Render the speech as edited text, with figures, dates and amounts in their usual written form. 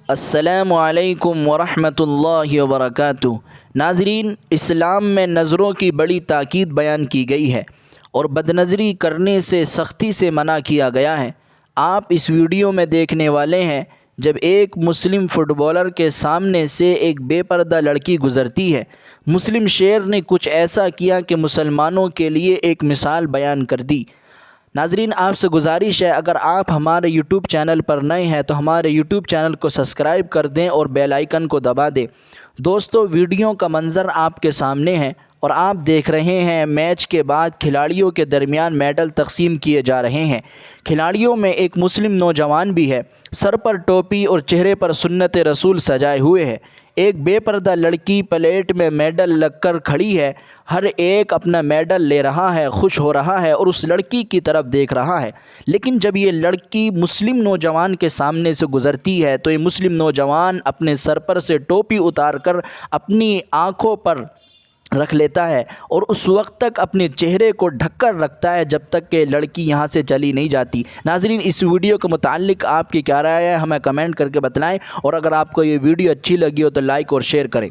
السلام علیکم ورحمۃ اللہ وبرکاتہ۔ ناظرین، اسلام میں نظروں کی بڑی تاکید بیان کی گئی ہے اور بد نظری کرنے سے سختی سے منع کیا گیا ہے۔ آپ اس ویڈیو میں دیکھنے والے ہیں جب ایک مسلم فٹ بالر کے سامنے سے ایک بے پردہ لڑکی گزرتی ہے۔ مسلم شیر نے کچھ ایسا کیا کہ مسلمانوں کے لیے ایک مثال بیان کر دی۔ ناظرین، آپ سے گزارش ہے، اگر آپ ہمارے یوٹیوب چینل پر نئے ہیں تو ہمارے یوٹیوب چینل کو سبسکرائب کر دیں اور بیل آئیکن کو دبا دیں۔ دوستو، ویڈیو کا منظر آپ کے سامنے ہے اور آپ دیکھ رہے ہیں میچ کے بعد کھلاڑیوں کے درمیان میڈل تقسیم کیے جا رہے ہیں۔ کھلاڑیوں میں ایک مسلم نوجوان بھی ہے، سر پر ٹوپی اور چہرے پر سنت رسول سجائے ہوئے ہے۔ ایک بے پردہ لڑکی پلیٹ میں میڈل رکھ کر کھڑی ہے۔ ہر ایک اپنا میڈل لے رہا ہے، خوش ہو رہا ہے اور اس لڑکی کی طرف دیکھ رہا ہے۔ لیکن جب یہ لڑکی مسلم نوجوان کے سامنے سے گزرتی ہے تو یہ مسلم نوجوان اپنے سر پر سے ٹوپی اتار کر اپنی آنکھوں پر رکھ لیتا ہے اور اس وقت تک اپنے چہرے کو ڈھک کر رکھتا ہے جب تک کہ لڑکی یہاں سے چلی نہیں جاتی۔ ناظرین، اس ویڈیو کے متعلق آپ کی کیا رائے ہے، ہمیں کمنٹ کر کے بتلائیں، اور اگر آپ کو یہ ویڈیو اچھی لگی ہو تو لائک اور شیئر کریں۔